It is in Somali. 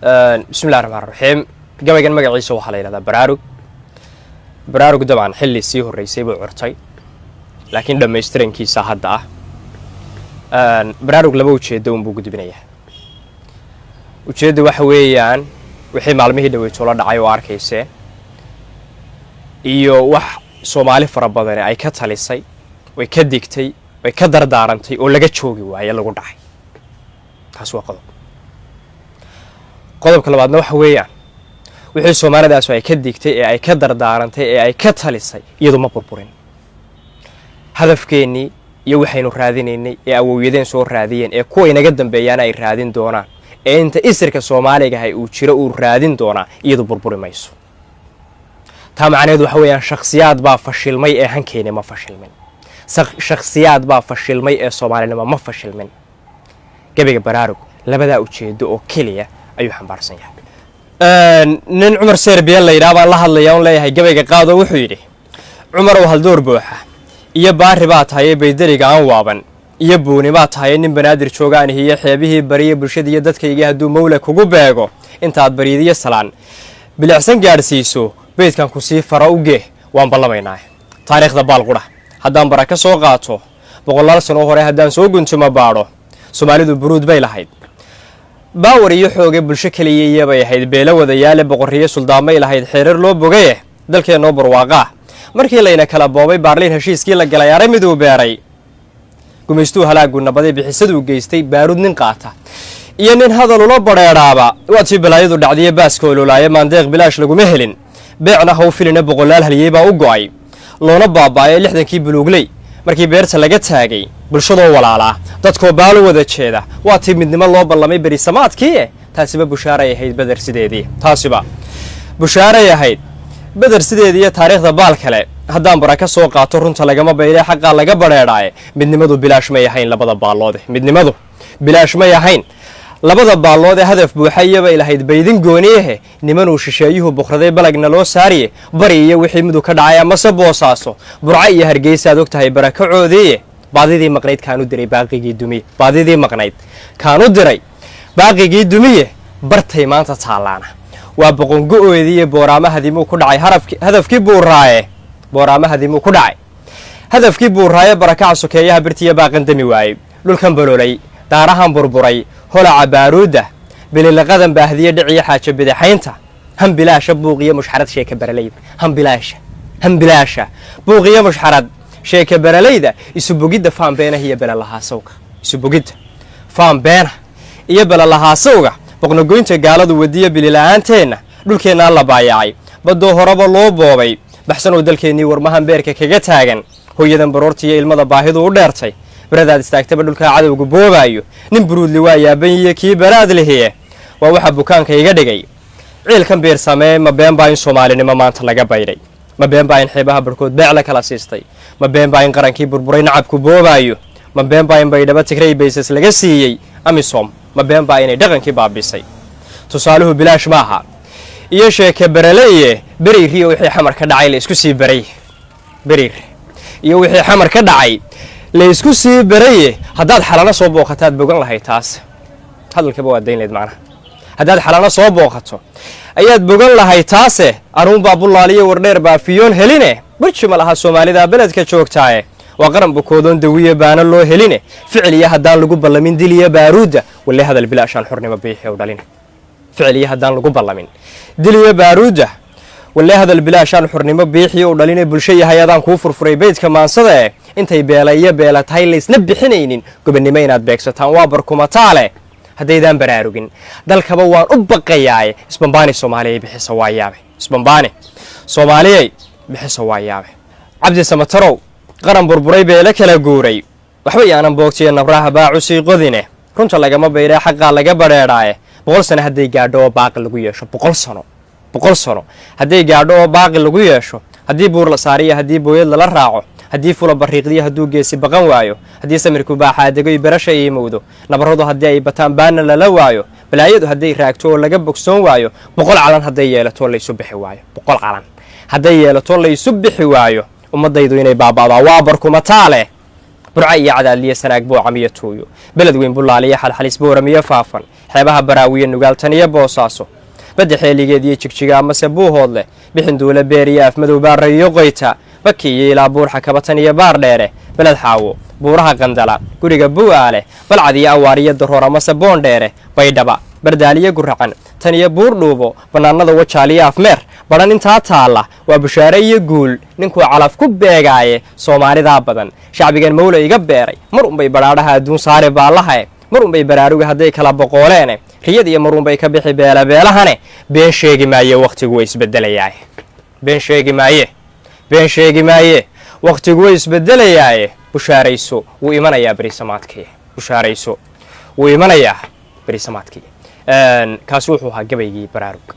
بسم الله الرحمن الرحيم gabaygan magaciisa waxa la yiraahdaa baraarug dabcan xilli sii horeysay buu curtay laakiin dhameystirankiisa hadda baraarug laba ujeedo buu gudbinayaa ujeedo waxa weeyaan wixii maalmihii dhaweeyay la dhacay oo arkaysay iyo wax Soomaali fara badan ay ka talisay way ka digtay way ka dardaarantay oo laga joogi waayay lagu dhacay taas waa qodobka labaadna waxa weeyaan wixii Soomaalidaas ay ka digtay ee ay ka dardaarantay ee ay ka talisay iyadoo ma burburin hadafkeeni iyo waxaynu raadinaynay ee awowyadeen soo raadiyeen ee kuwa inaga dambeeyana ay raadin doonaan ee inta isirka Soomaaliga ay uu jiro uu raadin doona iyadoo burburi mayso taa macnaheedu waxa weeyaan shakhsiyaad baa fashilmay ee hankeena ma fashilmin shakhsiyaad baa fashilmay ee Soomaalinimo ma fashilmin gabayga baraarug labada ujeedo oo kaliya ayuu xambaarsan yahay nin Umar Serbiya la yiraahdo la hadlayaa oo leeyahay gabayga qaado wuxuu yiri Umar oo hal door buuxa iyo baari baa tahay baydariga aan waaban iyo booni baa tahay nin banaadir joogaan iyo xeebihii bariye bulshada iyo dadkayga haduu mawla kugu beego intaad bariidiyo salaan bilicsan gaarsiiso beedkan ku sii fara u gee waan ballamaynaa taariikhda baalqura haddaan baraka soo qaato boqolaal sano hore haddaan soo guntimo baadho Soomaalidu buruud bay lahayd baawar iyo xooga bulsho kaliya bay ahayd beela wadayaal boqorriye suldaamay lahayd xeerar loo bogay dalkeena barwaaqa markii layna kala boobay Baarliin heshiiskii la galay aray mid uu beeray gumaystu halaagu nabaday bixisadu geystay baarud nin qaata iyo nin hadal ula bareeraaba waati balaayadu dhacdiye baaska ololaaya maandeeq bilaash lagu ma helin beecna haw filina boqolaal haliyay baa u go'ay loona baabaayay 60kii buluugley markii beerta laga taagay bulshadoo walaala dadkoo baalo wada jeeda waa timidnimo loo ballamay bari samaadkii taasiba bushaaray ahayd badar sideedii taasiba bushaaray ahayd badar sideedii taariikhda baal kale haddaan baraka soo qaato runta lagama baylay xaqqa laga bareeray midnimadu bilaash ma yahayn labada baalood midnimadu bilaash ma yahayn labada baalood hadaf buuxayaba ilahayd baydin gooniye niman uu shisheeyuhu boqraday balagna loo saariye bari iyo wixii mid ka dhacay ama saboosaaso burca iyo hargeysa aad ogtahay barakacoodii baadidii maqnayd kaanu diray baaqigii dumiye baadidii maqnayd kaanu diray baaqigii dumiye bartay maanta taalaana waa boqongo'oodii booraamahadii ku dhacay hadafkii buuraaye booraamahadii ku dhacay hadafkii buuraaye barakaca sokeeyaha birtiya baaqan dami waayay dhulkan baloolay daarahan burburay holaca baaruuda bililaqadan baahdiye dhiciya xaaja bidaxaynta han bilaasha buuqiyo mushxarad sheeka baraleyd han bilaasha buuqiyo mushxarad sheeka baraleyda isu bogidda faan beena iyo balalahaasowga isu bogidda faan beena iyo balalahaasowga boqnogoynta gaaladu wadiya bililaaanteena dhulkeena la baayacay badoo horaba loo boobay baxsan oo dalkeenii warmahan beerka kaga taagan hooyadan baroortiyo ilmada baahidu u dheertay baradaad istaagtaba dhulka cadawga boobaayo nin buruudli waa yaaban iyo kii baraad leeyahay waa waxa bukaanka iga dhigay ciilkan beer samee ma been baa in Soomaalinimo maanta laga bayray ma been baa in xeebaha barkood beec la kala siistay ma been baa in qarankii burburay nacabku boobaayo ma been baa in baydhaba Tigray baysas laga siiyay amisom ma been baa inay dhaqankii baabisay tusaaluhu bilaash maaha iyo sheeka baraleeye bariiriyo wixii xamar ka dhacay la isku sii baray bariir iyo wixii xamar ka dhacay la isku sii baraye haddaad xalana soo booqataad bogan lahayd taas hadalkaba waa dayneed macnaha haddaad xalana soo booqato ayaad bogan lahayd taase anuun baa bullaaliyo wardheer baa fiyoon heline burji ma laha Soomaalida beledka joogtaaye waa qaran bukoodoon dawiye baana loo heline ficiliya haddaan lagu ballamin diliya baaruuda wali hadal bilaashan xurnimo biixi u dhalin ficiliya haddaan lagu ballamin diliya baaruuda wali hadal bilaashan xurnimo biixi u dhalin bulshada hay'adaan ku furfuray beedka maansada intay beela tahay leysna bixinaynin gobonimo inaad beegsataan waa barkumataale hadeydaan baraarugin dalkaba waan u baqayaa isbambaani Soomaaliyeey bixisa waayaabay isbambaani Soomaaliyeey bixisa waayaabay Cabdi Samatarow qaran burburay beela kala guuray waxba yaanan boogtiye nabraha baacusi qodine runta lagama bayray xaqqa laga bareeray 100 sano haday gaadho baaqi lagu yeesho 100 sano haday gaadho baaqi lagu yeesho hadii buur la saariyo hadii booyad la raaco haddii fula bariiqdiya haduu geesi baqan waayo haddii samirku baaxa degay barasha ay mowdo nabaradu haddii ay bataan baana la waayo balaayadu haddii raagto oo laga bogsoon waayo 100 calan haday yeelato la isu bixi waayo 100 calan haday yeelato la isu bixi waayo ummadaydu inay baabaadaa waa barkumataale burca iyo cadaadliya sanaag boocam iyo tuuyo beled weyn bulaaliya xalxalis booram iyo faafan xeebaha baraawiye nugaaltan iyo boosaaso badda xeeligeed iyo jigjiga amase buuhood leh bixin duula beer iyo afmadow baara iyo qoyta baki iyo ilaa buurxa kabatan iyo baar dheere beled xaawo buuraha qandala guriga bu'aale balcad iyo awaar iyo daroor amase boondheere baydhaba bardaaliyo guracan tan iyo buur dhuubo bannaanada wajaaliyo afmeer badhan intaa taalla waa bushaare iyo guul ninkuu calaf ku beegaaye soomaalidaa badan shacbigan mawla iga beeray mar unbay badhaadhaha adduun saare baallahae mar unbay baraaruga hadday kala boqooleene riyad iyo mar unbay ka bixi beelabeelahane been sheegi maaye wakhtigu way isbedelayaaye been sheegi maaye wakhtigu way isbedelayaaye bushaarayso wuu imanayaa berisamaadkii bushaarayso wuu imanayaa berisamaadkii kaasi wuxuu ahaa gabaygii baraarug